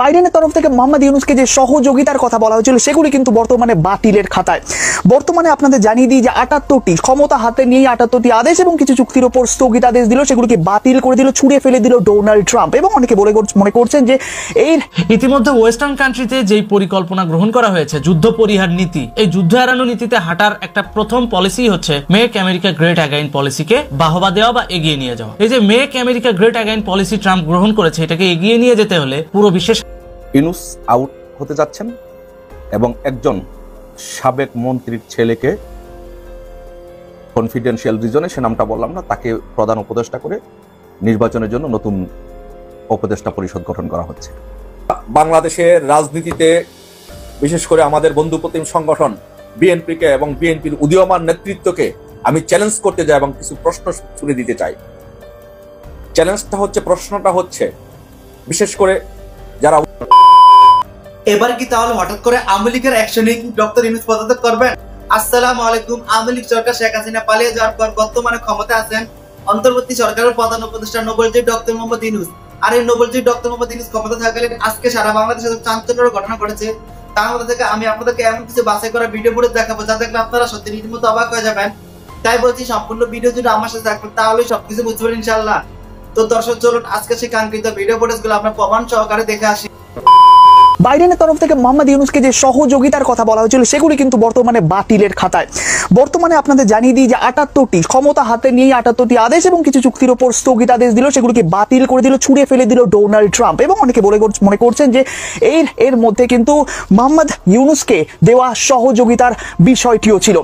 বাইডেনের তরফ থেকে মোহাম্মদ ইউনূসকে যে সহযোগিতার কথা বলা হয়েছিল সেগুলি কিন্তু বর্তমানে বাতিলের খাতায়। বর্তমানে আপনাদের জানিয়ে দিই যে 78টি ক্ষমতা হাতে নিয়ে 78টি আদেশ এবং কিছু চুক্তির উপর স্থগিতাদেশ দিল, সেগুলিকে বাতিল করে দিল, ছুড়ে ফেলে দিল ডোনাল্ড ট্রাম্প। এবং অনেকে মনে করছেন যে এই ইতিমধ্যে ওয়েস্টার্ন কান্ট্রিতে যেই পরিকল্পনা গ্রহণ করা হয়েছে যুদ্ধ পরিহার নীতি, এই যুদ্ধ এড়ানো নীতিতে হাঁটার একটা প্রথম পলিসি হচ্ছে মেক আমেরিকা গ্রেট অ্যাগেইন পলিসিকে বাহবা দেওয়া বা এগিয়ে নিয়ে যাওয়া। এই যে make America great again policy Trump গ্রহণ করেছে, এটাকে এগিয়ে নিয়ে যেতে হলে পুরো বিশ্বের ইউনূস আউট হতে যাচ্ছেন এবং একজন সাবেক মন্ত্রীর ছেলেকে কনফিডেন্সিয়াল রিজনে, সে নামটা বললাম না, তাকে প্রধান উপদেষ্টা করে নির্বাচনের জন্য নতুন উপদেষ্টা পরিষদ গঠন করা হচ্ছে। বাংলাদেশের রাজনীতিতে বিশেষ করে আমাদের বন্ধুপ্রতিম সংগঠন বিএনপিকে এবং বিএনপির উদীয়মান নেতৃত্বকে আমি চ্যালেঞ্জ করতে যাই এবং কিছু প্রশ্ন ছুড়ে দিতে চাই। প্রশ্নটা হচ্ছে বিশেষ করে যারা এবার কি তাহলে হঠাৎ করে আওয়ামী লীগের অ্যাকশনে কি ডক্টর ইউনূস পদত্যাগ করবেন? আসসালামু আলাইকুম। আওয়ামী লীগ সরকার শেখ হাসিনা পালিয়ে যাওয়ার পর বর্তমানে ক্ষমতা আছেন অন্তর্বর্তী সরকারের প্রধান উপদেষ্টা নোবেলজয়ী ডক্টর মোহাম্মদ ইউনূস। আর এই নোবেলজয়ী ডক্টর মোহাম্মদ ইউনূস ক্ষমতা থাকাকালীন আজকে সারা বাংলাদেশে চাঞ্চল্যের ঘটনা ঘটেছে। তার মধ্যে থেকে আমি আপনাদেরকে এমন কিছু বাছাই করা ভিডিও ফুটেজ দেখাবো যা দেখলে আপনারা সত্যি রীতিমতো অবাক হয়ে যাবেন। তাই বলছি সম্পূর্ণ ভিডিও যদি আমার সাথে থাকবেন তাহলে সবকিছু বুঝতে পারেন ইনশাআল্লাহ। তো দর্শক চলুন আজকে সেই কাঙ্ক্ষিত ভিডিও ফুটেজগুলো আমরা প্রমাণ সহকারে দেখে আসি। বাইডেনের তরফ থেকে মোহাম্মদ ইউনূসকে যে সহযোগিতার কথা বলা হয়েছিল সেগুলি কিন্তু বর্তমানে বাতিলের খাতায়। বর্তমানে আপনাদের জানিয়ে দিই যে 78টি ক্ষমতা হাতে নিয়ে 78টি আদেশ এবং কিছু চুক্তির উপর স্থগিতাদেশ দিল, সেগুলিকে বাতিল করে দিল, ছুড়ে ফেলে দিল ডোনাল্ড ট্রাম্প। এবং অনেকে মনে করছেন যে এর মধ্যে কিন্তু মোহাম্মদ ইউনূসকে দেওয়া সহযোগিতার বিষয়টিও ছিল।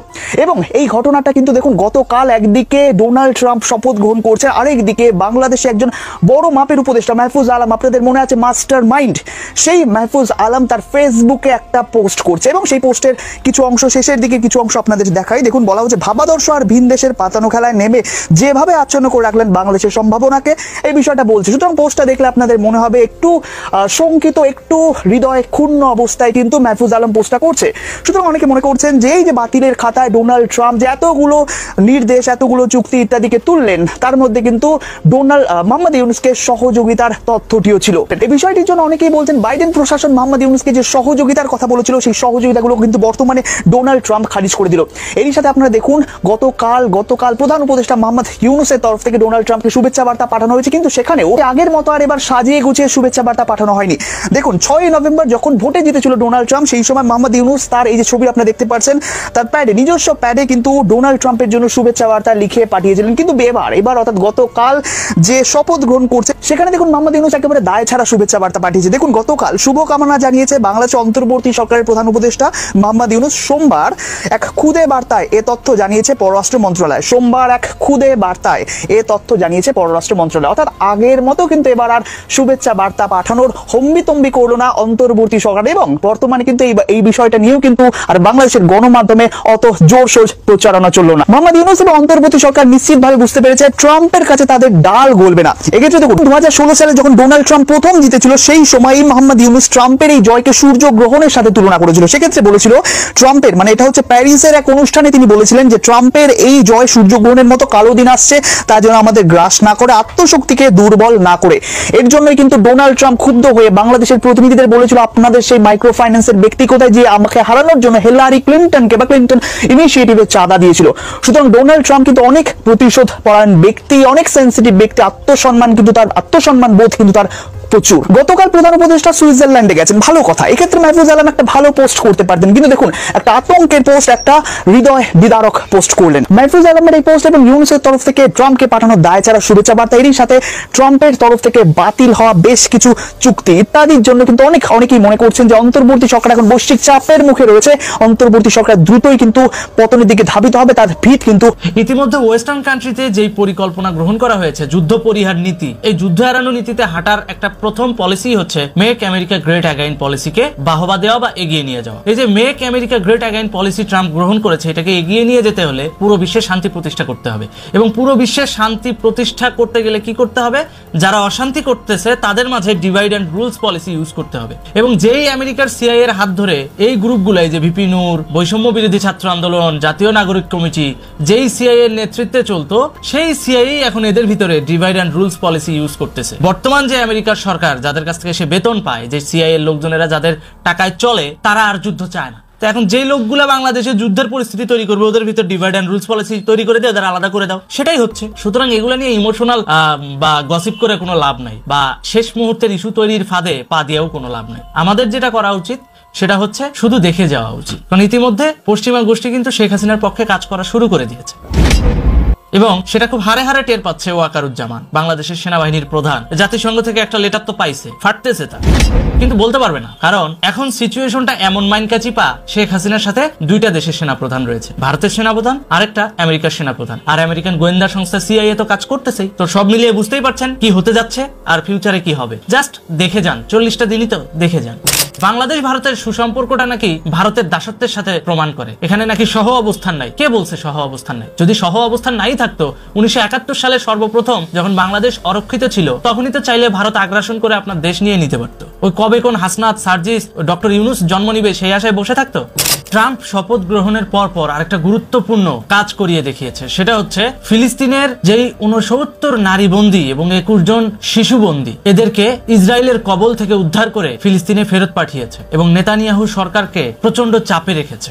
এবং এই ঘটনাটা কিন্তু দেখুন, গতকাল একদিকে ডোনাল্ড ট্রাম্প শপথ গ্রহণ করছে, আরেকদিকে বাংলাদেশে একজন বড় মাপের উপদেষ্টা মাহফুজ আলম, আপনাদের মনে আছে মাস্টার মাইন্ড, সেই মাহফুজ আলম তার ফেসবুকে একটা পোস্ট করছে এবং সেই পোস্টের কিছু অংশ, শেষের দিকে কিছু অংশ আপনাদের দেখাই। দেখুন, বলা হচ্ছে ভাবাদর্শ আর ভিন দেশের পাতানো খেলায় নেমে যেভাবে আচ্ছন্ন করে রাখলেন বাংলাদেশের সম্ভাবনাকে, এই বিষয়টা বলছে। সুতরাং পোস্টটা দেখলে আপনাদের মনে হবে একটু শঙ্কিত, একটু হৃদয় ক্ষুণ্ণ অবস্থায় কিন্তু মাহফুজ আলম পোস্টটা করছে। সুতরাং অনেকে মনে করছেন যে এই যে বাতিলের খাতায় ডোনাল্ড ট্রাম্প যে এতগুলো নির্দেশ, এতগুলো চুক্তি ইত্যাদিকে তুললেন, তার মধ্যে কিন্তু মোহাম্মদ ইউনূসকে সহযোগিতার তথ্যটিও ছিল। এই বিষয়টির জন্য অনেকেই বলছেন বাইডেন প্রশাসন মোহাম্মদ ইউনূসকে যে সহযোগিতার কথা বলেছিল সেই সহযোগিতাগুলো কিন্তু বর্তমানে ডোনাল্ড ট্রাম্প খারিজ করে দিল। এরই সাথে আপনারা দেখুন, গতকাল প্রধান উপদেষ্টা মোহাম্মদ ইউনূসের তরফ থেকে ডোনাল্ড ট্রাম্পকে শুভেচ্ছা বার্তা পাঠানো হয়েছে, কিন্তু সেখানেও আগের মতো আর এবার সাজিয়ে গুছিয়ে শুভেচ্ছা বার্তা পাঠানো হয়নি। দেখুন, 6 নভেম্বর যখন ভোটে জিতেছিল ডোনাল্ড ট্রাম্প, সেই সময় মোহাম্মদ ইউনূস তার এই যে ছবি আপনারা দেখতে পাচ্ছেন, তার নিজস্ব প্যাডে কিন্তু ডোনাল্ড ট্রাম্পের জন্য শুভেচ্ছা বার্তা লিখে পাঠিয়েছিলেন। কিন্তু এবার অর্থাৎ গতকাল যে শপথ গ্রহণ করছে সেখানে দেখুন মোহাম্মদ ইউনূস একেবারে দায় ছাড়া শুভেচ্ছা বার্তা পাঠিয়েছে। দেখুন, গতকাল শুভকামনা জানিয়েছে বাংলাদেশ অন্তর্বর্তী সরকারের প্রধান উপদেষ্টা মোহাম্মদ ইউনূস। সোমবার এক খুদে বার্তায় এ তথ্য জানিয়েছে পররাষ্ট্র মন্ত্রণালয়। অর্থাৎ আগের মতো কিন্তু এবার আর শুভেচ্ছা বার্তা পাঠানোর হম্বিতম্বি করলো না অন্তর্বর্তী সরকার। এবং বর্তমানে কিন্তু এই বিষয়টা নিয়েও কিন্তু আর বাংলাদেশের গণমাধ্যমে অত জোরসোর প্রচারণা চললো না। মোহাম্মদ ইউনূস এবং অন্তর্বর্তী সরকার নিশ্চিতভাবে বুঝতে পেরেছে ট্রাম্পের কাছে তাদের ডাল গলবে না। এক্ষেত্রে দেখুন, 2016 সালে যখন ডোনাল্ড ট্রাম্প প্রথম জিতেছিল সেই সময়ই মোহাম্মদ ইউনূস ট্রাম্পের এই জয়কে সূর্য গ্রহণের সাথে তুলনা করেছিল। সেক্ষেত্রে বলেছিল ট্রাম্পের, মানে এটা হচ্ছে প্যারিসের এক অনুষ্ঠানে তিনি বলেছিলেন যে ট্রাম্পের এই জয় সূর্যগ্রহণের মতো কালো দিন আসছে, তা যেন আমাদের গ্রাস না করে, আত্মশক্তিকে দুর্বল না করে। এর জন্যই কিন্তু ডোনাল্ড ট্রাম্প ক্ষুব্ধ হয়ে বাংলাদেশের প্রতিনিধিদের বলেছিল আপনাদের সেই মাইক্রো ফাইন্যান্সের ব্যক্তি কোথায়, যে আমাকে হারানোর জন্য হিলারি ক্লিন্টনকে বা ক্লিন্টন ইনিশিয়েটিভে চাঁদা দিয়েছিল। সুতরাং ডোনাল্ড ট্রাম্প কিন্তু অনেক প্রতিশোধ পরায়ণ ব্যক্তি, অনেক সেন্সিটিভ ব্যক্তি, আত্মসম্মান বোধ কিন্তু তার প্রচুর। গতকাল প্রধান উপদেষ্টা সুইজারল্যান্ডে গেছেন, ভালো কথা। এক্ষেত্রে মাহফুজ আলম একটা ভালো পোস্ট করতে পারতেন, কিন্তু দেখুন একটা আতঙ্কের পোস্ট, একটা হৃদয় বিদারক পোস্ট করলেন মাহফুজ আলমের এই পোস্ট। এবং ইউনূসের তরফ থেকে ট্রাম্পকে পাঠানো দায় ছাড়া শুভেচ্ছা বার্তা, এরই সাথে ট্রাম্পের তরফ থেকে বাতিল হওয়া বেশ কিছু চুক্তি ইত্যাদির জন্য কিন্তু অনেকেই মনে করছেন যে অন্তর্বর্তী সরকার এখন বৈশ্বিক চাপের মুখে রয়েছে। অন্তর্বর্তী সরকার দ্রুতই কিন্তু পতনের দিকে ধাবিত হবে, তার ভিত কিন্তু ইতিমধ্যে ওয়েস্টার্ন কান্ট্রিতে যেই পরিকল্পনা গ্রহণ করা হয়েছে যুদ্ধ পরিহার নীতি, এই যুদ্ধ এড়ানো নীতিতে হাঁটার একটা প্রথম পলিসি হচ্ছে make America great again again পলিসিকে বাহবা দেওয়া বা এগিয়ে নিয়ে যাওয়া। এই যে make America great again policy Trump গ্রহণ করেছে, এটাকে এগিয়ে নিয়ে যেতে হলে পুরো বিশ্বে শান্তি প্রতিষ্ঠা করতে হবে, এবং পুরো বিশ্বে শান্তি প্রতিষ্ঠা করতে গেলে কি করতে হবে, যারা অশান্তি করতেছে তাদের মাঝে divide and rules policy use করতে হবে। এবং যেই আমেরিকার সিআইএ এর হাত ধরে এই গ্রুপগুলাই, যে ভিপি নূর, বৈষম্য বিরোধী ছাত্র আন্দোলন, জাতীয় নাগরিক কমিটি, যেই সিআইএ এর নেতৃত্বে চলতো, সেই সিআইএ এখন এদের ভিতরে divide and rules policy use করতেছে। বর্তমান যে আমেরিকার সরকার, যাদের কাছ থেকে সে বেতন পায়, যে সিআইএ এর লোকজনেরা যাদের টাকায় চলে, তারা আর যুদ্ধ চায় না। তো এখন যেই লোকগুলা বাংলাদেশে যুদ্ধের পরিস্থিতি তৈরি করবে, ওদের ভিতর ডিভাইড অ্যান্ড রুলস পলিসি তৈরি করে দিয়ে ওদের আলাদা করে দাও, সেটাই হচ্ছে। সুতরাং এগুলা নিয়ে ইমোশনাল বা গসিপ করে কোনো লাভ নাই, বা শেষ মুহূর্তের ইস্যু তৈরির ফাঁদে পা দিয়েও কোনো লাভ নাই। আমাদের যেটা করা উচিত সেটা হচ্ছে শুধু দেখে যাওয়া উচিত, কারণ ইতিমধ্যে পশ্চিমা গোষ্ঠী কিন্তু শেখ হাসিনার পক্ষে কাজ করা শুরু করে দিয়েছে, এবং সেটা খুব হারে হারে টের পাচ্ছে ওয়াকারুজ্জামান, বাংলাদেশের সেনাবাহিনীর প্রধান। জাতিসংঘ থেকে একটা লেটার তো পাইছে, ফাটতেছে তা, কিন্তু বলতে পারবে না, কারণ এখন সিচুয়েশনটা এমন মাইনকাচিপা, শেখ হাসিনার সাথে দুইটা দেশের সেনাপ্রধান রয়েছে, ভারতের সেনাপ্রধান আরেকটা আমেরিকার সেনাপ্রধান, আর আমেরিকান গোয়েন্দা সংস্থা সিআইএ তো কাজ করতেছেই। তো সব মিলিয়ে বুঝতেই পারছেন কি হতে যাচ্ছে আর ফিউচারে কি হবে। জাস্ট দেখে যান, 40টা দিনই তো দেখে যান। বাংলাদেশ ভারতের সুসম্পর্কটা নাকি ভারতের দাসত্বের সাথে প্রমাণ করে, এখানে নাকি সহ অবস্থান নাই। কে বলছে সহ অবস্থান নাই? যদি সহ অবস্থান নাই থাকতো, 1971 সালে সর্বপ্রথম যখন বাংলাদেশ অরক্ষিত ছিল, তখনই তো চাইলে ভারত আগ্রাসন করে আপনার দেশ নিয়ে নিতে পারতো। ওই কবে কোন হাসনাত, সার্জিস, ডক্টর ইউনুস জন্ম নিবে সেই আশায় বসে থাকতো? ট্রাম্প শপথ গ্রহণের পর আরেকটা গুরুত্বপূর্ণ কাজ করিয়ে দেখিয়েছে, সেটা হচ্ছে ফিলিস্তিনের যেই 69 নারী বন্দী এবং 21 জন শিশু বন্দী, এদেরকে ইসরায়েলের কবল থেকে উদ্ধার করে ফিলিস্তিনে ফেরত পাঠিয়েছে, এবং নেতানিয়াহু সরকারকে প্রচন্ড চাপে রেখেছে।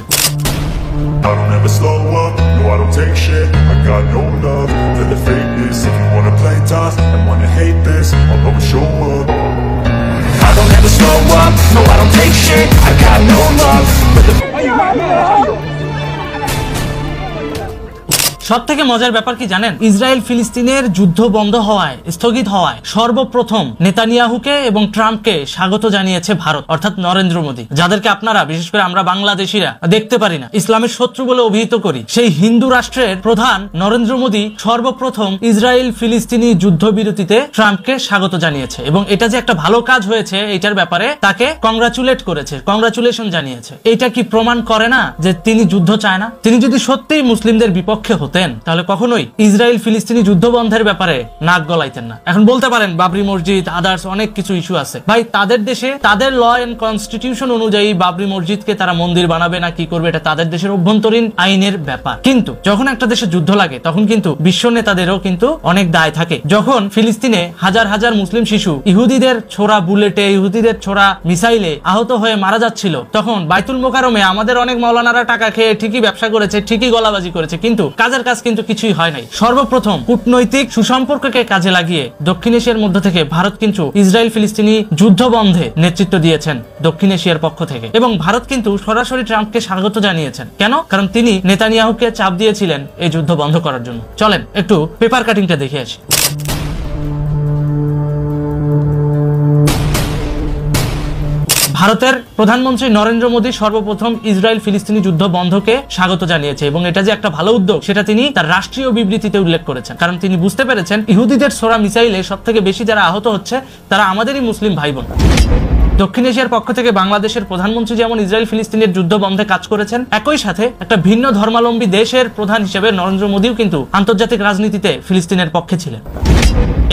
I don't ever slow up, no I don't take shit. I got no love for the fakeness. If you wanna play tough and wanna hate this, I'll always show up. I don't ever slow up, no I don't take shit. I got no love for the সব থেকে মজার ব্যাপার কি জানেন? Israel ফিলিস্তিনের যুদ্ধ বন্ধ হওয়ায়, স্থগিত হওয়ায় সর্বপ্রথম নেতানিয়াহুকে এবং ট্রাম্পকে স্বাগত জানিয়েছে ভারত, অর্থাৎ নরেন্দ্র মোদী, যাদেরকে আপনারা, বিশেষ করে আমরা বাংলাদেশিরা দেখতে পারি না, ইসলামের শত্রু বলে অভিহিত করি। সেই হিন্দু রাষ্ট্রের প্রধান নরেন্দ্র মোদী সর্বপ্রথম ইসরায়েল ফিলিস্তিনি যুদ্ধবিরতিতে ট্রাম্পকে স্বাগত জানিয়েছে, এবং এটা যে একটা ভালো কাজ হয়েছে এটার ব্যাপারে তাকে কংগ্রাচুলেট করেছে, কংগ্রাচুলেশন জানিয়েছে। এটা কি প্রমাণ করে না যে তিনি যুদ্ধ চায় না? তিনি যদি সত্যিই মুসলিমদের বিপক্ষে হতেন, তাহলে কখনোই ইসরায়েল ফিলিস্তিনি যুদ্ধ বন্ধের ব্যাপারে নাক গলাইতেন না। এখন বলতে পারেন বাবরি মসজিদ, আদার্স অনেক কিছু ইস্যু আছে। ভাই, তাদের দেশে তাদের ল এন্ড কনস্টিটিউশন অনুযায়ী বাবরি মসজিদকে তারা মন্দির বানাবে না কি করবে, এটা তাদের দেশের অভ্যন্তরীণ আইনের ব্যাপার। কিন্তু যখন একটা দেশে যুদ্ধ লাগে, তখন কিন্তু বিশ্ব নেতাদেরও কিন্তু অনেক দায় থাকে। যখন ফিলিস্তিনে হাজার হাজার মুসলিম শিশু ইহুদিদের ছোড়া বুলেটে, ইহুদিদের ছোড়া মিসাইলে আহত হয়ে মারা যাচ্ছিল, তখন বাইতুল মোকাররমে আমাদের অনেক মাওলানারা টাকা খেয়ে ঠিকই ব্যবসা করেছে, ঠিকই গলাবাজি করেছে, কিন্তু কাজের কাজ কিন্তু কিছুই হয় নাই। সর্বপ্রথম কূটনৈতিক সুসম্পর্ককে কাজে লাগিয়ে দক্ষিণ এশিয়ার মধ্য থেকে ভারত কিন্তু ইসরায়েল ফিলিস্তিনি যুদ্ধ বন্ধে নেতৃত্ব দিয়েছেন দক্ষিণ এশিয়ার পক্ষ থেকে, এবং ভারত কিন্তু সরাসরি ট্রাম্পকে স্বাগত জানিয়েছেন। কেন? কারণ তিনি নেতানিয়াহুকে চাপ দিয়েছিলেন এই যুদ্ধ বন্ধ করার জন্য। চলেন একটু পেপার কাটিংটা দেখে আসি। ভারতের প্রধানমন্ত্রী নরেন্দ্র মোদী সর্বপ্রথম ইসরায়েল ফিলিস্তিনি যুদ্ধ বন্ধকে স্বাগত জানিয়েছে, এবং এটা যে একটা ভালো উদ্যোগ সেটা তিনি তার রাষ্ট্রীয় বিবৃতিতে উল্লেখ করেছেন। কারণ তিনি বুঝতে পেরেছেন ইহুদিদের ছোড়া মিসাইলে সব থেকে বেশি যারা আহত হচ্ছে তারা আমাদেরই মুসলিম ভাই বোন। দক্ষিণ এশিয়ার পক্ষ থেকে বাংলাদেশের প্রধানমন্ত্রী যেমন ইসরায়েল ফিলিস্তিনের যুদ্ধ বন্ধে কাজ করেছেন, একই সাথে একটা ভিন্ন ধর্মাবলম্বী দেশের প্রধান হিসেবে নরেন্দ্র মোদীও কিন্তু আন্তর্জাতিক রাজনীতিতে ফিলিস্তিনের পক্ষে ছিলেন।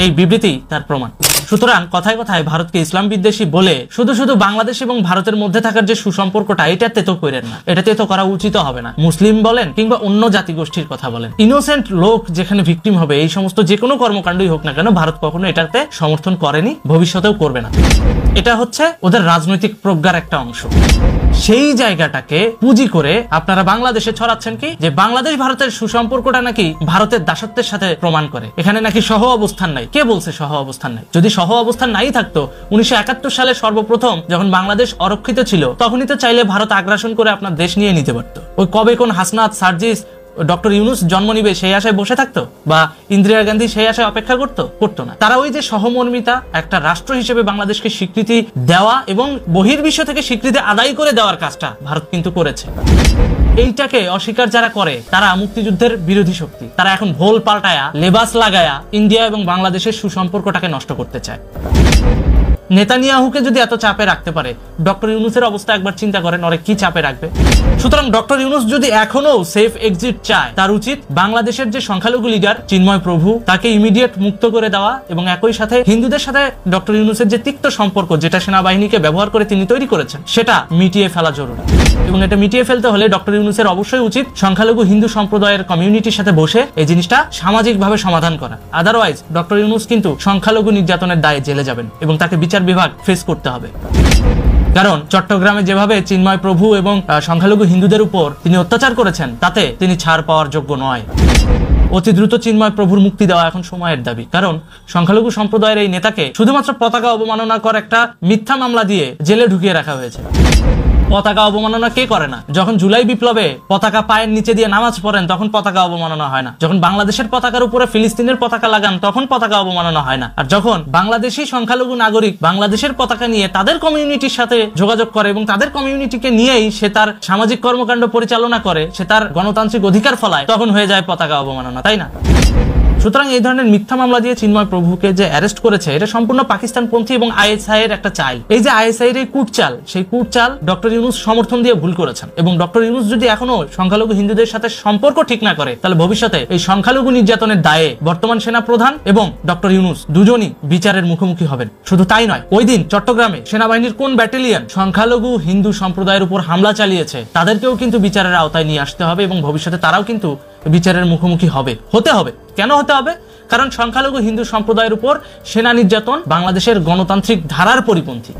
এই বিবৃতি তার প্রমাণ। সুতরাং কথায় কথায় ভারতকে ইসলাম বিদ্বেষী বলে শুধু শুধু বাংলাদেশ এবং ভারতের মধ্যে থাকার যে সুসম্পর্কটা, এটাতে তো করেন না, এটাতে তো করা উচিত হবে না। মুসলিম বলেন কিংবা অন্য জাতিগোষ্ঠীর কথা বলেন, ইনোসেন্ট লোক যেখানে ভিকটিম হবে, এই সমস্ত যে কোনো কর্মকাণ্ডই হোক না কেন, ভারত কখনো এটাতে সমর্থন করেনি, ভবিষ্যতেও করবে না। এটা হচ্ছে ওদের রাজনৈতিক প্রজ্ঞার একটা অংশ। সেই জায়গাটাকে পুঁজি করে আপনারা বাংলাদেশে ছড়াচ্ছেন কি, যে বাংলাদেশ ভারতের সুসম্পর্কটা নাকি ভারতের দাসত্বের সাথে প্রমাণ করে, এখানে নাকি সহ অবস্থান নাই। কে বলছে সহ অবস্থান নাই? যদি সহ অবস্থান নাই থাকতো, 1971 সালে সর্বপ্রথম যখন বাংলাদেশ অরক্ষিত ছিল, তখনই তো চাইলে ভারত আগ্রাসন করে আপনার দেশ নিয়ে নিতে পারতো। ওই কবে কোন হাসনাত, সার্জিস, ডক্টর ইউনুস জন্ম নিবে সেই আশায় বসে থাকতো, বা ইন্দিরা গান্ধী সেই আশায় অপেক্ষা করতো না। তারা ওই যে সহমর্মিতা, একটা রাষ্ট্র হিসেবে বাংলাদেশকে স্বীকৃতি দেওয়া এবং বহির্বিশ্ব থেকে স্বীকৃতি আদায় করে দেওয়ার কাজটা ভারত কিন্তু করেছে। এইটাকে অস্বীকার যারা করে তারা মুক্তিযুদ্ধের বিরোধী শক্তি। তারা এখন ভোল পাল্টায়া, লেবাস লাগায়া ইন্ডিয়া এবং বাংলাদেশের সুসম্পর্কটাকে নষ্ট করতে চায়। নেতানিয়াহুকে যদি এত চাপে রাখতে পারে, ডক্টর ইউনূসের অবস্থা একবার চিন্তা করেন, ওরে কি চাপে রাখবে। সুতরাং ডক্টর ইউনূস যদি এখনো সেফ এক্সিট চায়, তার উচিত বাংলাদেশের যে সংখ্যালঘু লিডার চিন্ময় প্রভু, তাকে ইমিডিয়েট মুক্ত করে দেওয়া এবং একই সাথে হিন্দুদের সাথে ডক্টর ইউনূসের যে তিক্ত সম্পর্ক, যেটা সেনাবাহিনীকে ব্যবহার করে তিনি তৈরি করেছেন, সেটা মিটিয়ে ফেলা জরুরি। এবং এটা মিটিয়ে ফেলতে হলে ডক্টর ইউনূসের অবশ্যই উচিত সংখ্যালঘু হিন্দু সম্প্রদায়ের কমিউনিটির সাথে বসে এই জিনিসটা সামাজিকভাবে সমাধান করা। আদারওয়াইজ ডক্টর ইউনূস কিন্তু সংখ্যালঘু নির্যাতনের দায়ে জেলে যাবেন এবং তাকে বিচার বিভাগ ফেস করতে হবে। কারণ চট্টগ্রামে যেভাবে চিন্ময় প্রভু এবং সংখ্যালঘু হিন্দুদের উপর তিনি অত্যাচার করেছেন, তাতে তিনি ছাড় পাওয়ার যোগ্য নয়। অতি দ্রুত চিন্ময় প্রভুর মুক্তি দেওয়া এখন সময়ের দাবি। কারণ সংখ্যালঘু সম্প্রদায়ের এই নেতাকে শুধুমাত্র পতাকা অবমাননা কর একটা মিথ্যা মামলা দিয়ে জেলে ঢুকিয়ে রাখা হয়েছে। পতাকা অবমাননা কে করে না? যখন জুলাই বিপ্লবে পতাকা পায়ের নিচে দিয়ে নামাজ পড়েন তখন পতাকা অবমাননা হয় না। যখন বাংলাদেশের পতাকার উপরে ফিলিস্তিনের পতাকা লাগান তখন পতাকা অবমাননা হয় না। আর যখন বাংলাদেশি সংখ্যালঘু নাগরিক বাংলাদেশের পতাকা নিয়ে তাদের কমিউনিটির সাথে যোগাযোগ করে এবং তাদের কমিউনিটিকে নিয়েই সে তার সামাজিক কর্মকাণ্ড পরিচালনা করে, সে তার গণতান্ত্রিক অধিকার ফলায়, তখন হয়ে যায় পতাকা অবমাননা, তাই না? সুতরাং এই ধরনের মিথ্যা মামলা দিয়ে চিন্ময় প্রভুকে যে অ্যারেস্ট করেছে, এটা সম্পূর্ণ পাকিস্তানপন্থী এবং আইএসআই এর একটা চাল। এই যে আইএসআই এর এই কূটচাল, সেই কূটচাল ডক্টর ইউনূস সমর্থন দিয়ে ভুল করেছেন। এবং ডক্টর ইউনূস যদি এখনো সংখ্যালঘু হিন্দুদের সাথে সম্পর্ক ঠিক না করে, তাহলে ভবিষ্যতে এই সংখ্যালঘু নির্যাতনের দায়ে বর্তমান সেনা প্রধান এবং ডক্টর ইউনূস দুজনই বিচারের মুখোমুখি হবেন। শুধু তাই নয়, ওই দিন চট্টগ্রামে সেনাবাহিনীর কোন ব্যাটালিয়ন সংখ্যালঘু হিন্দু সম্প্রদায়ের উপর হামলা চালিয়েছে, তাদেরকেও কিন্তু বিচারের আওতায় নিয়ে আসতে হবে এবং ভবিষ্যতে তারাও কিন্তু বিচারের মুখোমুখি হতে হবে। কেন হতে হবে? কারণ সংখ্যালঘু হিন্দু সম্প্রদায়ের উপর সেনা নির্যাতন বাংলাদেশের গণতান্ত্রিক ধারার পরিপন্থী।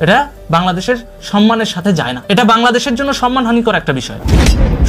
এটা বাংলাদেশের সম্মানের সাথে যায় না, এটা বাংলাদেশের জন্য সম্মানহানিকর একটা বিষয়।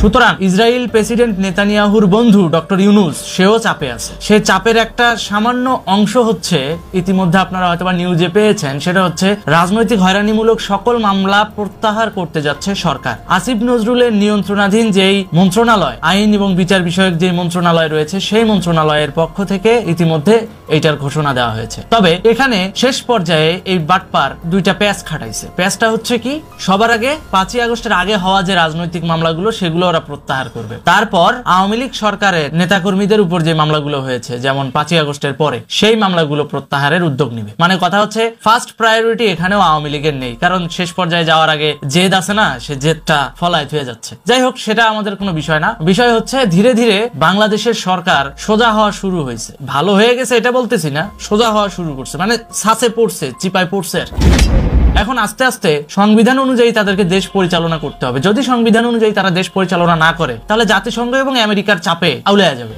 সুতরাং ইসরায়েল প্রেসিডেন্ট নেতানিয়াহুর বন্ধু ডক্টর ইউনূস সেও চাপে আছে। সে চাপের একটা সামান্য অংশ হচ্ছে, ইতিমধ্যে আপনারা হয়তো নিউজে পেয়েছেন, সেটা হচ্ছে রাজনৈতিক হয়রানিমূলক সকল মামলা প্রত্যাহার করতে যাচ্ছে সরকার। আসিফ নজরুলের নিয়ন্ত্রণাধীন যেই মন্ত্রণালয়, আইন এবং বিচার বিষয়ক যে মন্ত্রণালয় রয়েছে, সেই মন্ত্রণালয়ের পক্ষ থেকে ইতিমধ্যে এইটার ঘোষণা দেওয়া হয়েছে। তবে এখানে শেষ পর্যায়ে এই বাটপার দুইটা প্যাচ খাটাইছে। প্যাচটা হচ্ছে কি, সবার আগে 5ই আগস্টের আগে হওয়া যে রাজনৈতিক মামলাগুলো সেগুলো ওরা প্রত্যাহার করবে। তারপর আওয়ামী লীগ সরকারের নেতাকর্মীদের উপর যে মামলাগুলো হয়েছে, যেমন 5ই আগস্টের পরে, সেই মামলাগুলো প্রত্যাহারের উদ্যোগ নেবে। মানে কথা হচ্ছে ফার্স্ট প্রায়োরিটি এখানেও আওয়ামী লীগের নেই, কারণ শেষ পর্যায়ে যাওয়ার আগে জেদ আছে না, সে জেদটা ফলায় হয়ে যাচ্ছে। যাই হোক, সেটা আমাদের কোনো বিষয় না। বিষয় হচ্ছে ধীরে ধীরে বাংলাদেশের সরকার সোজা হওয়া শুরু হয়েছে। ভালো হয়ে গেছে এটা বলতেছি না, সোজা হওয়া শুরু করছে, মানে ছাঁচে পড়ছে, চিপায় পড়ছে। এখন আস্তে আস্তে সংবিধান অনুযায়ী তাদেরকে দেশ পরিচালনা করতে হবে। যদি সংবিধান অনুযায়ী তারা দেশ পরিচালনা না করে, তাহলে জাতিসংঘ এবং আমেরিকার চাপে আউলায়া যাবে।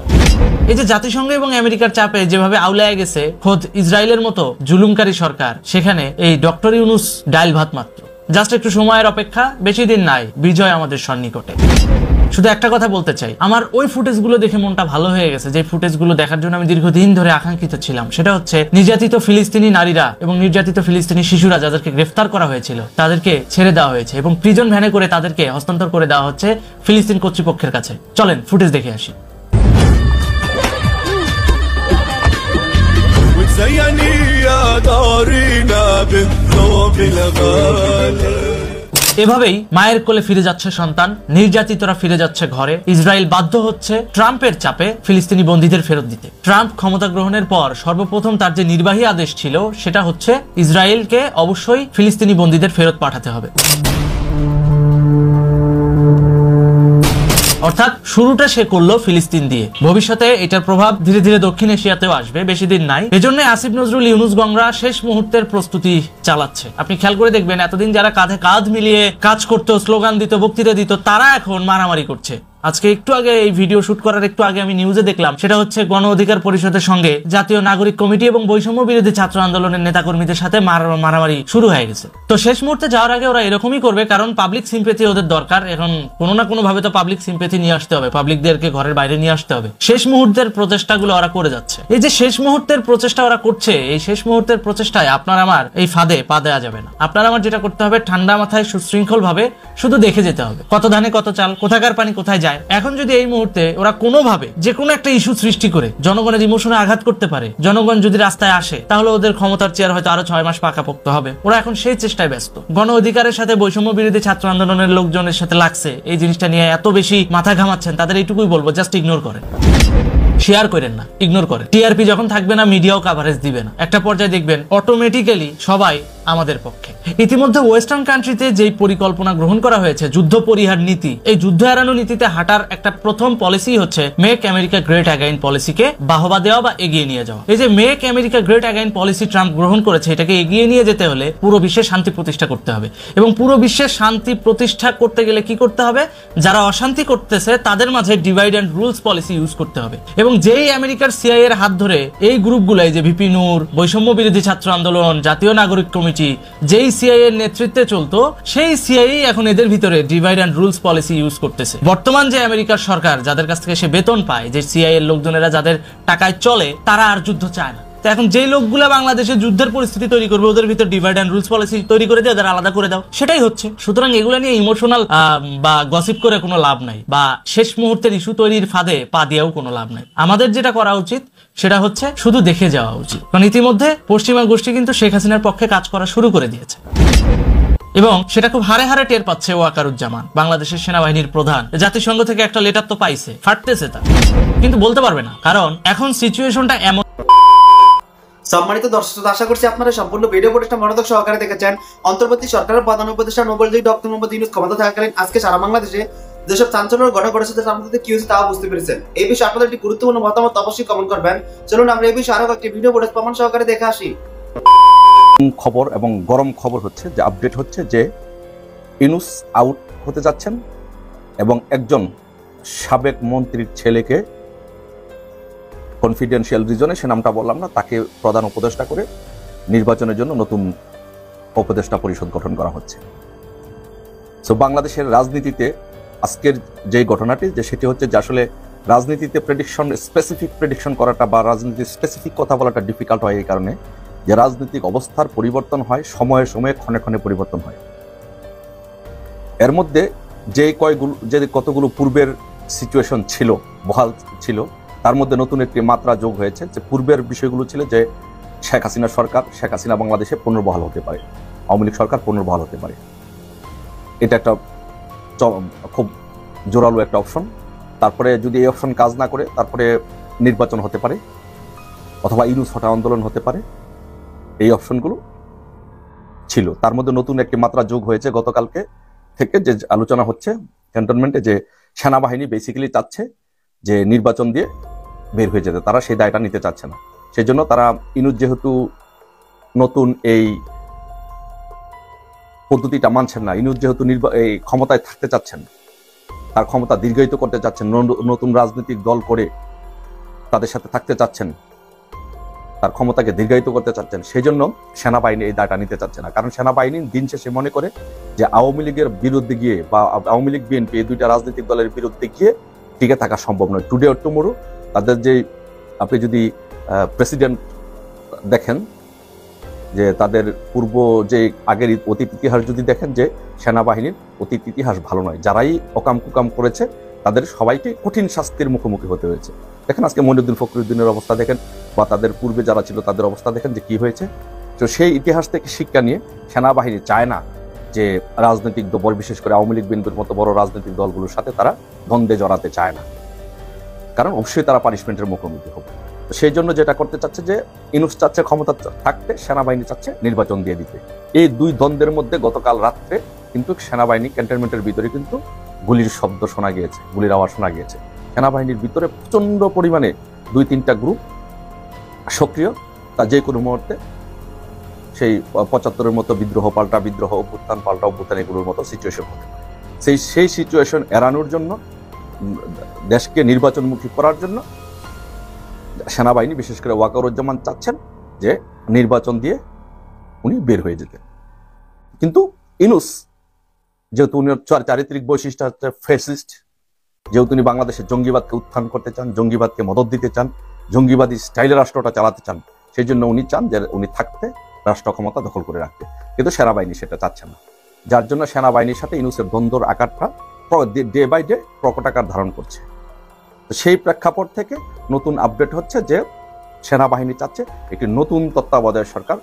এই যে জাতিসংঘ এবং আমেরিকার চাপে যেভাবে আউলায়া গেছে খোদ ইসরায়েলের মতো জুলুমকারী সরকার, সেখানে এই ডক্টর ইউনূস ডাইল ভাত মাত্র। জাস্ট একটু সময়ের অপেক্ষা, বেশি দিন নাই, বিজয় আমাদের সন্নিকটে। শুধু একটা কথা বলতে চাই, আমার ওই ফুটেজগুলো দেখে মনটা ভালো হয়ে গেছে, যে ফুটেজগুলো দেখার জন্য আমি দীর্ঘদিন ধরে আকাঙ্ক্ষিত ছিলাম। সেটা হচ্ছে নির্যাতিত ফিলিস্তিনি নারীরা এবং নির্যাতিত ফিলিস্তিনি শিশুরা যাদেরকে গ্রেফতার করা হয়েছিল, তাদেরকে ছেড়ে দেওয়া হয়েছে এবং প্রিজন ভ্যানে করে তাদেরকে হস্তান্তর করে দেওয়া হচ্ছে ফিলিস্তিন কর্তৃপক্ষের কাছে। চলেন ফুটেজ দেখে আসি। এভাবেই মায়ের কোলে ফিরে যাচ্ছে সন্তান, নির্যাতিতরা ফিরে যাচ্ছে ঘরে। ইসরায়েল বাধ্য হচ্ছে ট্রাম্পের চাপে ফিলিস্তিনি বন্দীদের ফেরত দিতে। ট্রাম্প ক্ষমতা গ্রহণের পর সর্বপ্রথম তার যে নির্বাহী আদেশ ছিল, সেটা হচ্ছে ইসরায়েলকে অবশ্যই ফিলিস্তিনি বন্দীদের ফেরত পাঠাতে হবে। অর্থাৎ শুরুটা সে করলো ফিলিস্তিন দিয়ে। ভবিষ্যতে এটার প্রভাব ধীরে ধীরে দক্ষিণ এশিয়াতেও আসবে, বেশি দিন নাই। এজন্য আসিফ নজরুল, ইউনূস গংরা শেষ মুহূর্তের প্রস্তুতি চালাচ্ছে। আপনি খেয়াল করে দেখবেন, এতদিন যারা কাঁধে কাঁধ মিলিয়ে কাজ করতো, স্লোগান দিত, বক্তৃতা দিত, তারা এখন মারামারি করছে। আজকে একটু আগে, এই ভিডিও শুট করার একটু আগে আমি নিউজে দেখলাম, সেটা হচ্ছে গণ অধিকার পরিষদের সঙ্গে জাতীয় নাগরিক কমিটি এবং বৈষম্য বিরোধী ছাত্র আন্দোলনের নেতাকর্মীদের সাথে মারামারি শুরু হয়ে গেছে। তো শেষ মুহূর্তে যাওয়ার আগে ওরা এরকমই করবে, কারণ পাবলিক সিম্পেথি ওদের দরকার। এখন কোনো না কোনো ভাবে তো পাবলিক সিম্পেথি নিয়ে আসতে হবে, পাবলিকদেরকে ঘরের বাইরে নিয়ে আসতে হবে। শেষ মুহূর্তের প্রচেষ্টাগুলো ওরা করে যাচ্ছে। এই যে শেষ মুহূর্তের প্রচেষ্টা ওরা করছে, এই শেষ মুহূর্তের প্রচেষ্টায় আপনার আমার এই ফাঁদে পা দেওয়া যাবে না। আপনার আমার যেটা করতে হবে, ঠান্ডা মাথায় সুশৃঙ্খল ভাবে শুধু দেখে যেতে হবে, কত ধানে কত চাল, কোথাকার পানি কোথায় যায়। এখন যদি এই মুহূর্তে ওরা কোনোভাবে যে কোনো একটা ইস্যু সৃষ্টি করে জনগণের ইমোশনে আঘাত করতে পারে, জনগণ যদি রাস্তায় আসে, তাহলে ওদের ক্ষমতার চেয়ার হয়তো আরো 6 মাস পাকাপোক্ত হবে। ওরা এখন সেই চেষ্টায় ব্যস্ত। গণ অধিকারের সাথে বৈষম্য বিরোধী ছাত্র আন্দোলনের লোকজনের সাথে লাগছে, এই জিনিসটা নিয়ে এত বেশি মাথা ঘামাচ্ছেন, তাদের এইটুকুই বলবো, জাস্ট ইগনোর করেন। শেয়ার করেন না, ইগনোর করেন। টিআরপি যখন থাকবে না, মিডিয়াও কাভারেজ দিবে না, একটা পর্যায়ে দেখবেন অটোমেটিক্যালি সবাই আমাদের পক্ষে। ইতিমধ্যে ওয়েস্টার্ন কান্ট্রিতে যেই পরিকল্পনা গ্রহণ করা হয়েছে, যুদ্ধ পরিহার নীতি, এই যুদ্ধ এড়ানো নীতিতে হাঁটার একটা প্রথম পলিসি হচ্ছে মেক আমেরিকা গ্রেট অ্যাগাইন পলিসিকে বাহবা দেওয়া বা এগিয়ে নিয়ে যাওয়া। এই যে make America great again policy Trump গ্রহণ করেছে, এটাকে এগিয়ে নিয়ে যেতে হলে পুরো বিশ্বে শান্তি প্রতিষ্ঠা করতে হবে। এবং পুরো বিশ্বের শান্তি প্রতিষ্ঠা করতে গেলে কি করতে হবে? যারা অশান্তি করতেছে তাদের মাঝে divide and rules policy use করতে হবে। এবং যেই আমেরিকার সিআইএ এর হাত ধরে এই গ্রুপগুলো, এই যে ভিপি নূর, বৈষম্য বিরোধী ছাত্র আন্দোলন, জাতীয় নাগরিক কমিটি, যেই সিআইএ এর নেতৃত্বে চলতো, সেই সিআইএ এখন এদের ভিতরে divide and rules policy use করতেছে। বর্তমান যে আমেরিকার সরকার, যাদের কাছ থেকে সে বেতন পায়, যে সিআইএ এর লোকজনেরা যাদের টাকায় চলে, তারা আর যুদ্ধ চায় না। তো এখন যেই লোকগুলা বাংলাদেশে যুদ্ধের পরিস্থিতি তৈরি করবে, ওদের ভিতর ডিভাইড অ্যান্ড রুলস পলিসি তৈরি করে দিয়ে ওদের আলাদা করে দাও, সেটাই হচ্ছে। সুতরাং এগুলো নিয়ে ইমোশনাল বা গসিপ করে কোনো লাভ নাই, বা শেষ মুহূর্তের ইস্যু তৈরির ফাঁদে পা দিয়েও কোনো লাভ নাই। আমাদের যেটা করা উচিত সেটা হচ্ছে শুধু দেখে যাওয়া উচিত। কারণ ইতিমধ্যে পশ্চিমা গোষ্ঠী কিন্তু শেখ হাসিনার পক্ষে কাজ করা শুরু করে দিয়েছে, এবং সেটা খুব হারে হারে টের পাচ্ছে ওয়াকারুজ্জামান, বাংলাদেশের সেনাবাহিনীর প্রধান। জাতিসংঘ থেকে একটা লেটার তো পাইছে, ফাটতেছে তা, কিন্তু বলতে পারবে না, কারণ এখন সিচুয়েশনটা এমন। সম্মানিত দর্শক, আশা করছি আপনারা সম্পূর্ণ ভিডিও ফুটেজটা মনোযোগ সহকারে দেখেছেন। অন্তর্বর্তী সরকারের প্রধান উপদেষ্টা নোবেল জয়ী ডক্টর মোহাম্মদ ইউনূস ক্ষমতা থাকাকালীন আজকে সারা বাংলাদেশে যেসব চাঞ্চল্যের ঘটনা ঘটেছে, তার মধ্যে কি হয়েছে তাও বুঝতে পেরেছেন। এই বিষয়ে আপনাদের একটি গুরুত্বপূর্ণ মতামত অবশ্যই কমেন্ট করবেন। চলুন আমরা এই বিষয়ে আরো একটি ভিডিও ফুটেজ প্রমাণ সহকারে দেখে আসি। খবর এবং গরম খবর হচ্ছে যে, আপডেট হচ্ছে যে ইউনূস আউট হতে যাচ্ছেন এবং একজন সাবেক মন্ত্রীর ছেলেকে কনফিডেন্সিয়াল রিজনে, সে নামটা বললাম না, তাকে প্রধান উপদেষ্টা করে নির্বাচনের জন্য নতুন উপদেষ্টা পরিষদ গঠন করা হচ্ছে। সো বাংলাদেশের রাজনীতিতে আজকের যে ঘটনাটি, যে সেটি হচ্ছে যে আসলে রাজনীতিতে স্পেসিফিক প্রেডিকশন করাটা বা রাজনীতির স্পেসিফিক কথা বলাটা ডিফিকাল্ট হয় এই কারণে যে রাজনৈতিক অবস্থার পরিবর্তন হয়, সময়ে সময়ে ক্ষণে ক্ষণে পরিবর্তন হয়। এর মধ্যে যে কতগুলো পূর্বের সিচুয়েশন ছিল, বহাল ছিল, তার মধ্যে নতুন একটি মাত্রা যোগ হয়েছে। যে পূর্বের বিষয়গুলো ছিল যে শেখ হাসিনা বাংলাদেশে পুনর্বহাল হতে পারে, আওয়ামী লীগ সরকার পুনর্বহাল হতে পারে। এটা একটা খুব জোরালো একটা অপশন। তারপরে যদি এই অপশন কাজ না করে, তারপরে নির্বাচন হতে পারে, অথবা ইউনূস হটা আন্দোলন হতে পারে। এই অপশনগুলো ছিল। তার মধ্যে নতুন একটি মাত্রা যোগ হয়েছে গতকালকে থেকে, যে আলোচনা হচ্ছে ক্যান্টনমেন্টে, যে সেনাবাহিনী বেসিক্যালি চাচ্ছে যে নির্বাচন দিয়ে বের হয়ে যেতে, তারা সেই দায়টা নিতে চাচ্ছে না। সেই জন্য তারা ইউনূস যেহেতু নতুন এই পদ্ধতিটা মানছেন না, ইউনূস যেহেতু এই ক্ষমতায় থাকতে চাচ্ছেন, তার ক্ষমতা দীর্ঘায়িত করতে চাচ্ছেন, নতুন রাজনৈতিক দল করে তাদের সাথে থাকতে চাচ্ছেন, তার ক্ষমতাকে দীর্ঘায়িত করতে চাচ্ছেন, সেই জন্য সেনাবাহিনী এই দায়টা নিতে চাচ্ছে না। কারণ সেনাবাহিনী দিন শেষে মনে করে যে আওয়ামী লীগের বিরুদ্ধে গিয়ে বা আওয়ামী লীগ বিএনপি এই দুইটা রাজনৈতিক দলের বিরুদ্ধে গিয়ে টিকে থাকা সম্ভব নয়। টুডে অর টুমোরো তাদের যে, আপনি যদি প্রেসিডেন্ট দেখেন, যে তাদের পূর্ব যে আগের অতীত ইতিহাস যদি দেখেন, যে সেনাবাহিনীর অতীত ইতিহাস ভালো নয়। যারাই অকাম কুকাম করেছে তাদের সবাইকে কঠিন শাস্তির মুখোমুখি হতে হয়েছে। দেখেন আজকে মইনুদ্দিন ফখরুদ্দিনের অবস্থা দেখেন, বা তাদের পূর্বে যারা ছিল তাদের অবস্থা দেখেন যে কি হয়েছে। তো সেই ইতিহাস থেকে শিক্ষা নিয়ে সেনাবাহিনী চায় না যে রাজনৈতিক দল, বিশেষ করে আওয়ামী লীগ বিএনপির মতো বড় রাজনৈতিক দলগুলোর সাথে তারা দ্বন্দ্বে জড়াতে চায় না, কারণ অবশ্যই তারা পানিশমেন্টের মুখোমুখি হবে। সেই জন্য যেটা করতে চাচ্ছে যে ইউনূস চাচ্ছে ক্ষমতা থাকতে, সেনাবাহিনী চাচ্ছে নির্বাচন দিয়ে দিতে। এই দুই দ্বন্দ্বের মধ্যে গতকাল রাত্রে কিন্তু সেনাবাহিনী ক্যান্টনমেন্টের ভিতরে কিন্তু গুলির শব্দ শোনা গিয়েছে, গুলির আওয়াজ শোনা গিয়েছে। সেনাবাহিনীর ভিতরে প্রচন্ড পরিমাণে 2-3টা গ্রুপ সক্রিয়, তা যে কোনো মুহূর্তে সেই 75-এর মতো বিদ্রোহ পাল্টা বিদ্রোহ, অভ্যুত্থান পাল্টা অভ্যুত্থান, এগুলোর মতো সিচুয়েশন হতে পারে। সেই সিচুয়েশন এড়ানোর জন্য, দেশকে নির্বাচনমুখী করার জন্য সেনাবাহিনী, বিশেষ করে ওয়াকারুজ্জামান চাচ্ছেন যে নির্বাচন দিয়ে উনি বের হয়ে যেতেন। কিন্তু ইউনূস যেহেতু উনি চারিত্রিক বৈশিষ্ট্য হচ্ছে ফ্যাসিস্ট, যেহেতু উনি বাংলাদেশে জঙ্গিবাদকে উত্থান করতে চান, জঙ্গিবাদকে মদত দিতে চান, জঙ্গিবাদী স্টাইলে রাষ্ট্রটা চালাতে চান, সেই জন্য উনি চান যে উনি থাকতে, রাষ্ট্র ক্ষমতা দখল করে রাখতে। কিন্তু সেনাবাহিনী সেটা চাচ্ছে না, যার জন্য সেনাবাহিনীর সাথে ইউনূসের দ্বন্দ্বর আকারটা ডে বাই ডে প্রকট আকার ধারণ করছে। সেই প্রেক্ষাপট থেকে নতুন আপডেট হচ্ছে যে সেনাবাহিনী চাচ্ছে একটি নতুন তত্ত্বাবধায়ক সরকার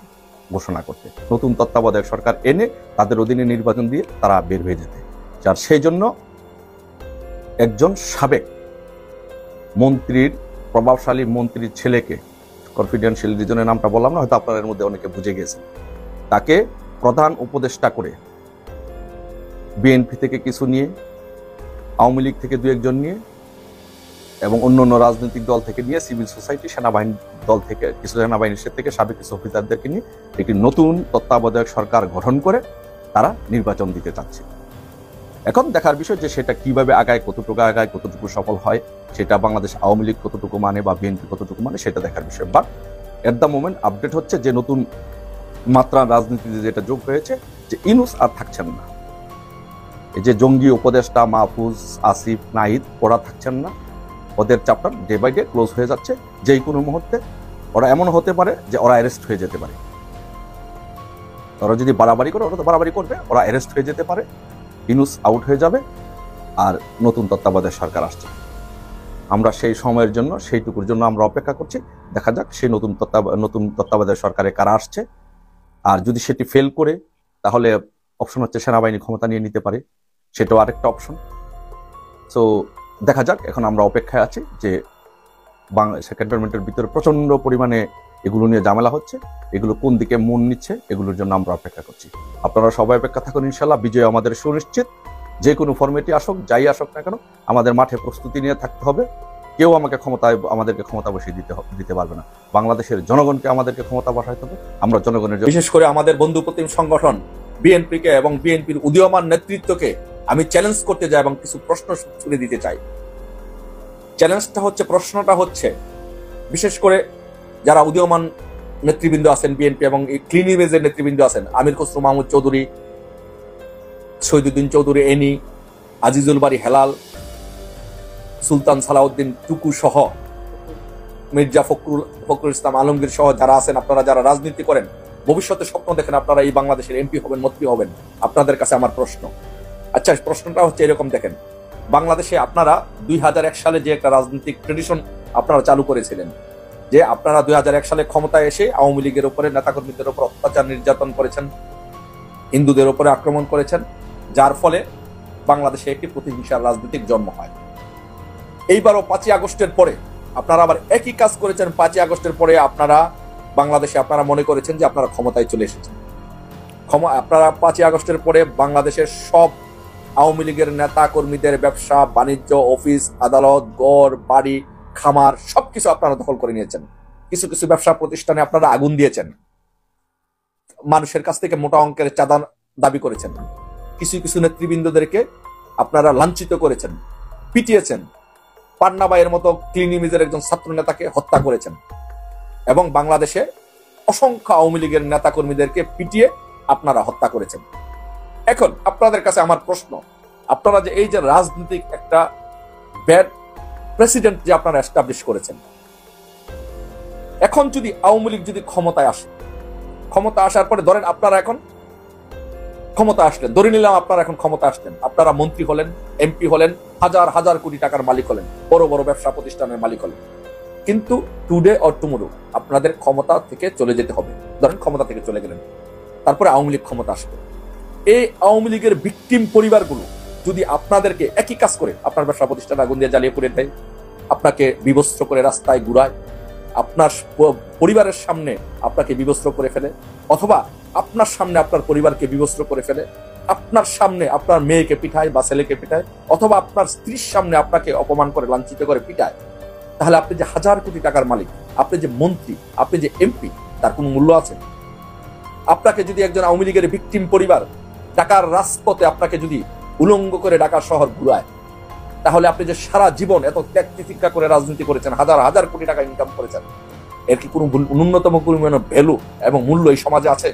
ঘোষণা করতে, নতুন তত্ত্বাবধায়ক সরকার এনে তাদের অধীনে নির্বাচন দিয়ে তারা বের হয়ে যেতে। আর সেই জন্য একজন সাবেক মন্ত্রীর প্রভাবশালী মন্ত্রীর ছেলেকে, কনফিডেন্সিয়াল রিজনের নামটা বললাম না, হয়তো আপনাদের মধ্যে অনেকে বুঝে গেছেন, তাকে প্রধান উপদেষ্টা করে বিএনপি থেকে কিছু নিয়ে, আওয়ামী লীগ থেকে 2-1 নিয়ে এবং অন্যান্য রাজনৈতিক দল থেকে নিয়ে, সিভিল সোসাইটি, সেনাবাহিনী দল থেকে কিছু, সেনাবাহিনীর থেকে সাবেক কিছু অফিসারদেরকে নিয়ে একটি নতুন তত্ত্বাবধায়ক সরকার গঠন করে তারা নির্বাচন দিতে চাচ্ছে। এখন দেখার বিষয় যে সেটা কিভাবে আগায়, কতটুকু আগায়, কতটুকু সফল হয়, সেটা বাংলাদেশ আওয়ামী লীগ কতটুকু মানে বা বিএনপি কতটুকু মানে সেটা দেখার বিষয়। But at the moment update হচ্ছে যে নতুন মাত্রা রাজনীতিতে যেটা যোগ হয়েছে যে ইউনূস আর থাকছেন না। এই যে জঙ্গি উপদেষ্টা মাহফুজ, আসিফ, নাহিদ, ওরা থাকছেন না। ওদের chapter day by day close হয়ে যাচ্ছে। যেই কোনো মুহূর্তে ওরা এমন হতে পারে যে ওরা অ্যারেস্ট হয়ে যেতে পারে। ওরা যদি বাড়াবাড়ি করে, ওরা তো বাড়াবাড়ি করবে, ওরা অ্যারেস্ট হয়ে যেতে পারে, ইউনূস আউট হয়ে যাবে, আর নতুন তত্ত্বাবধায়ক সরকার আসছে। আমরা সেই সময়ের জন্য, সেইটুকুর জন্য আমরা অপেক্ষা করছি। দেখা যাক সেই নতুন তত্ত্বাবধায়ক সরকারে কারা আসছে। আর যদি সেটি ফেল করে, তাহলে অপশন হচ্ছে সেনাবাহিনী ক্ষমতা নিয়ে নিতে পারে, সেটাও আরেকটা অপশন। সো দেখা যাক, এখন আমরা অপেক্ষায় আছি যে বাংলাদেশ ক্যান্টনমেন্টের ভিতরে প্রচন্ড পরিমাণে এগুলো নিয়ে ঝামেলা হচ্ছে, এগুলো কোন দিকে মন নিচ্ছে, এগুলোর জন্য আমরা অপেক্ষা করছি। আপনারা সবাই অপেক্ষা থাকুন, ইনশাল্লাহ বিজয় আমাদের সুনিশ্চিত। যে কোনো ফর্মেটই আসুক, যাই আসুক না কেন, আমাদের মাঠে প্রস্তুতি নিয়ে থাকতে হবে। কেউ আমাদেরকে ক্ষমতা বসিয়ে দিতে পারবে না। বাংলাদেশের জনগণকে আমাদেরকে ক্ষমতা বসাইতে হবে। আমরা জনগণের, বিশেষ করে আমাদের বন্ধুপ্রতিম সংগঠন বিএনপিকে এবং বিএনপির উদীয়মান নেতৃত্বকে আমি চ্যালেঞ্জ করতে যাই এবং কিছু প্রশ্ন ছুড়ে দিতে চাই। প্রশ্নটা হচ্ছে বিশেষ করে যারা উদীয়মান নেতৃবৃন্দ আছেন বিএনপি এবং ক্লিন ইমেজের নেতৃবৃন্দ আছেন, আমির খসরু মাহমুদ চৌধুরী, শহীদুদ্দিন চৌধুরী এনি, আজিজুল বারী হেলাল, সুলতান সালাউদ্দিন টুকু সহ, মির্জা ফখরুল ইসলাম আলমগীর সহ যারা আছেন, আপনারা যারা রাজনীতি করেন, ভবিষ্যতে স্বপ্ন দেখেন আপনারা এই বাংলাদেশের এমপি হবেন, মন্ত্রী হবেন, আপনাদের কাছে আমার প্রশ্ন। আচ্ছা, প্রশ্নটা হচ্ছে এরকম, দেখেন বাংলাদেশে আপনারা 2001 সালে যে একটা রাজনৈতিক ট্রেডিশন আপনারা চালু করেছিলেন, যে আপনারা 2001 সালে ক্ষমতায় এসে আওয়ামী লীগের উপরে, নেতাকর্মীদের উপর অত্যাচার নির্যাতন করেছেন, হিন্দুদের উপরে আক্রমণ করেছেন, যার ফলে বাংলাদেশে একটি প্রতিহিংসার রাজনৈতিক জন্ম হয়। এইবারও 5ই আগস্টের পরে আপনারা আবার একই কাজ করেছেন। 5ই আগস্টের পরে আপনারা বাংলাদেশে আপনারা মনে করেছেন যে আপনারা ক্ষমতায় চলে এসেছেন। আপনারা 5ই আগস্টের পরে বাংলাদেশের সব আওয়ামী লীগের নেতা কর্মীদের ব্যবসা বাণিজ্য, অফিস আদালত, গড় বাড়ি, খামার সবকিছু আপনারা দখল করে নিয়েছেন। কিছু কিছু ব্যবসা প্রতিষ্ঠানে আপনারা আগুন দিয়েছেন, মানুষের কাছ থেকে মোটা অঙ্কের চাঁদা দাবি করেছেন, কিছু কিছু নেতৃবৃন্দদেরকে আপনারা লাঞ্ছিত করেছেন, পিটিয়েছেন, পান্না ভাইয়ের মতো ক্লিন ইমেজের একজন ছাত্র নেতাকে হত্যা করেছেন এবং বাংলাদেশে অসংখ্য আওয়ামী লীগের নেতা কর্মীদেরকে পিটিয়ে আপনারা হত্যা করেছেন। এখন আপনাদের কাছে আমার প্রশ্ন, আপনারা যে এই যে রাজনৈতিক একটা ব্যাড প্রেসিডেন্ট যে আপনারা এস্টাবলিশ করেছেন, এখন যদি আওয়ামী লীগ যদি ক্ষমতায় আসে, ক্ষমতা আসার পরে ধরেন আপনারা এখন ক্ষমতা আসলেন, ধরে নিলাম আপনারা এখন ক্ষমতা আসলেন, আপনারা মন্ত্রী হলেন, এমপি হলেন, হাজার হাজার কোটি টাকার মালিক হলেন, বড় বড় ব্যবসা প্রতিষ্ঠানের মালিক হলেন, কিন্তু টুডে অর টুমরো আপনাদের ক্ষমতা থেকে চলে যেতে হবে। ধরেন ক্ষমতা থেকে চলে গেলেন, তারপরে আওয়ামী লীগ ক্ষমতা আসবে। এই আওয়ামী লীগের ভিকটিম পরিবারগুলো যদি আপনাদেরকে একই কাজ করে, আপনার ব্যবসা প্রতিষ্ঠান আগুন দিয়ে জ্বালিয়ে পুড়ে দেয়, আপনাকে বিবস্ত্র করে রাস্তায় ঘুরায়, আপনার পরিবারের সামনে আপনাকে বিবস্ত্র করে ফেলে, অথবা আপনার সামনে আপনার পরিবারকে বিবস্ত্র করে ফেলে, আপনার সামনে আপনার মেয়েকে পিঠায় বা ছেলেকে পিঠায়, অথবা আপনার স্ত্রীর সামনে আপনাকে অপমান করে লাঞ্ছিত করে পিঠায়, তাহলে আপনি যে হাজার কোটি টাকার মালিক, আপনি যে মন্ত্রী, আপনি যে এমপি, তার কোনো মূল্য আছে? আপনাকে যদি একজন আওয়ামী লীগের ভিকটিম পরিবার ঢাকার রাজপথে আপনাকে যদি উলঙ্গ করে ঢাকা শহর ঘুরায়, তাহলে আপনি যে সারা জীবন এত ত্যাগ তিতিক্ষা করে রাজনীতি করেছেন, হাজার হাজার কোটি টাকা ইনকাম করেছেন, এর কি কোনো ন্যূনতম পরিমাণ ভ্যালু এবং মূল্য এই সমাজে আছে?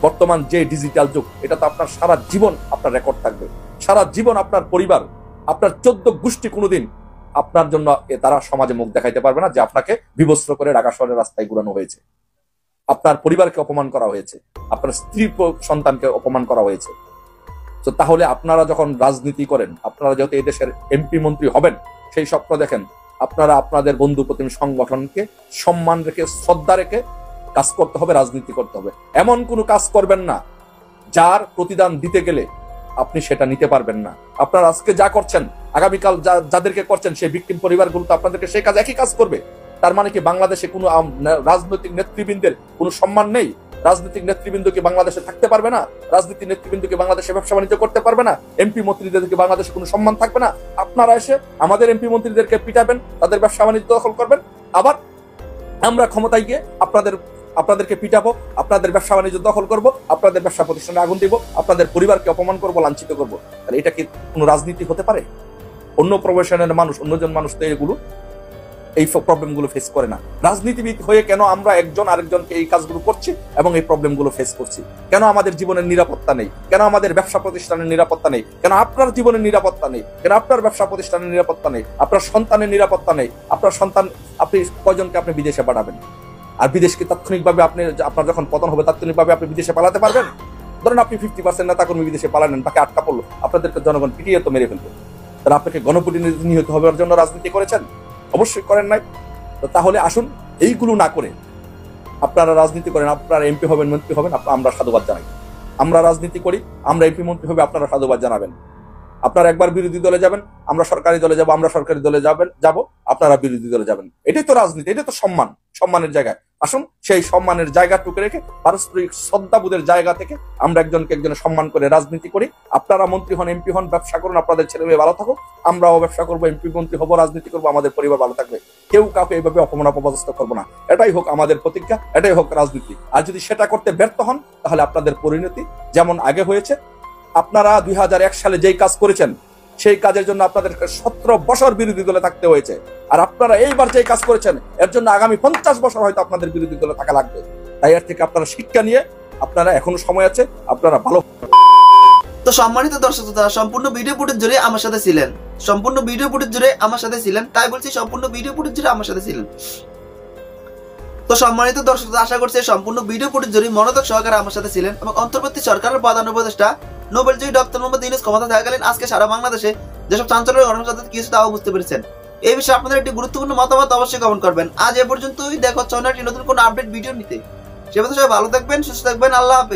বর্তমান যে ডিজিটাল যুগ, এটা তো আপনার সারা জীবন আপনার রেকর্ড থাকবে, সারা জীবন আপনার পরিবার, আপনার 14 গোষ্ঠী কোনোদিন আপনার জন্য তারা সমাজে মুখ দেখাইতে পারবে না যে আপনাকে বিবস্ত্র করে ঢাকা শহরের রাস্তায় ঘুরানো হয়েছে, আপনার পরিবারকে অপমান করা হয়েছে, আপনার স্ত্রী সন্তানকে অপমান করা হয়েছে। তো তাহলে আপনারা যখন রাজনীতি করেন, আপনারা যেহেতু এই দেশের এমপি মন্ত্রী হবেন, সেই স্বপ্ন দেখেন, আপনারা আপনাদের বন্ধু প্রতিম সংগঠনকে সম্মান রেখে, শ্রদ্ধা রেখে কাজ করতে হবে, রাজনীতি করতে হবে। এমন কোনো কাজ করবেন না যার প্রতিদান দিতে গেলে আপনি সেটা নিতে পারবেন না। আপনারা আজকে যা করছেন, আগামীকাল যাদেরকে করছেন সেই ভিকটিম পরিবারগুলো তো আপনাদেরকে সেই কাজ একই কাজ করবে। তার মানে কি বাংলাদেশে কোনো রাজনৈতিক নেতৃবৃন্দের কোনো সম্মান নেই? রাজনৈতিক নেতৃবৃন্দ কি বাংলাদেশে থাকতে পারবে না? রাজনীতির নেতৃবৃন্দ কি বাংলাদেশে ব্যবসা বাণিজ্য করতে পারবে না? এমপি মন্ত্রীদের কি বাংলাদেশে কোনো সম্মান থাকবে না? আপনারা এসে আমাদের এমপি মন্ত্রীদেরকে পিটাবেন, তাদের ব্যবসা বাণিজ্য দখল করবেন, আবার আমরা ক্ষমতায় গিয়ে আপনাদেরকে পিটাবো, আপনাদের ব্যবসা বাণিজ্য দখল করবো, আপনাদের ব্যবসা প্রতিষ্ঠানে আগুন দিব, আপনাদের পরিবারকে অপমান করবো, লাঞ্ছিত করবো। তাহলে এটা কি কোনো রাজনীতি হতে পারে? অন্য প্রফেশনের মানুষ, অন্যজন মানুষ তো এই প্রবলেমগুলো ফেস করে না। রাজনীতিবিদ হয়ে কেন আমরা একজন আরেকজনকে এই কাজগুলো করছি এবং এই প্রবলেমগুলো ফেস করছি? কেন আমাদের জীবনের নিরাপত্তা নেই? কেন আমাদের ব্যবসা প্রতিষ্ঠানের নিরাপত্তা নেই? কেন আপনার জীবনের নিরাপত্তা নেই? কেন আপনার ব্যবসা প্রতিষ্ঠানের নিরাপত্তা নেই? আপনার সন্তানের নিরাপত্তা নেই? আপনার সন্তান, আপনি কয়জনকে আপনি বিদেশে পাঠাবেন? আর বিদেশকে তাৎক্ষণিকভাবে আপনার যখন পতন হবে তাৎক্ষণিকভাবে আপনি বিদেশে পালাতে পারবেন? ধরেন আপনি 50% নেতাকর্মী বিদেশে পালালেন, তাকে আটকা পড়লো, আপনাদেরকে জনগণ পিটিয়ে তো মেরে ফেলবে। তাহলে আপনাকে গণপ্রতিনিধি নিহত হওয়ার জন্য রাজনীতি করেছেন? অবশ্যই করেন নাই। তাহলে আসুন এইগুলো না করে আপনারা রাজনীতি করেন, আপনারা এমপি হবেন, মন্ত্রী হবেন, আমরা সাধুবাদ জানাই। আমরা রাজনীতি করি, আমরা এমপি মন্ত্রী হবে, আপনারা সাধুবাদ জানাবেন। আপনারা একবার বিরোধী দলে যাবেন, আমরা সরকারি দলে যাব, আমরা সরকারি দলে যাব, আপনারা বিরোধী দলে যাবেন। এটাই তো রাজনীতি, এটাই তো সম্মানের জায়গায়। আসুন সেই সম্মানের জায়গাটুকু রেখে পারস্পরিক শ্রদ্ধাবোধের জায়গা থেকে আমরা একজনের সম্মান করে রাজনীতি করি। আপনারা মন্ত্রী হন, এমপি হন, ব্যবসা করুন, আপনাদের ছেলে মেয়ে ভালো থাকুক, আমরাও ব্যবসা করবো, এমপি মন্ত্রী হবো, রাজনীতি করবো, আমাদের পরিবার ভালো থাকবে। কেউ কাউকে এইভাবে অপদস্থ করবো না। এটাই হোক আমাদের প্রতিজ্ঞা, এটাই হোক রাজনীতি। আর যদি সেটা করতে ব্যর্থ হন তাহলে আপনাদের পরিণতি যেমন আগে হয়েছে, আপনারা 2001 সালে যেই কাজ করেছেন সেই কাজের জন্য আপনাদেরকে 17 বছর বিরোধী দলে থাকতে হয়েছে। আর আপনারা এইবার যে কাজ করেছেন এর জন্য আগামী 50 বছর হয়তো আপনাদের বিরোধী দলে থাকা লাগবে। তাই এর থেকে আপনারা শিক্ষা নিয়ে, আপনারা এখনো সময় আছে, আপনারা ভালো। তো সম্মানিত দর্শক, তারা সম্পূর্ণ ভিডিও ফুটেজ জুড়ে আমার সাথে ছিলেন, সম্পূর্ণ ভিডিও ফুটেজ জুড়ে আমার সাথে ছিলেন, তাই বলছি সম্পূর্ণ ভিডিও ফুটেজ জুড়ে আমার সাথে ছিলেন। তো সম্মানিত দর্শক, আশা করছি সম্পূর্ণ ভিডিও ফুটেজ জুড়ে মনোযোগ সহকারে আমার সাথে ছিলেন এবং অন্তর্বর্তী সরকারের প্রধান উপদেষ্টা নোবেলজয়ী ডক্টর মোহাম্মদ ইউনূস ক্ষমতা থাকাকালীন আজকে সারা বাংলাদেশে যেসব চাঞ্চল্যের ঘটনা ঘটছে কিছু তাও বুঝতে পেরেছেন। এই বিষয়ে আপনাদের একটি গুরুত্বপূর্ণ মতামত অবশ্যই কমেন্ট করবেন। আজ এ পর্যন্তই, দেখা হচ্ছে অন্য একটি নতুন কোনো আপডেট ভিডিও নিতে। সে পর্যন্ত সবাই ভালো থাকবেন, সুস্থ থাকবেন, আল্লাহ হাফেজ।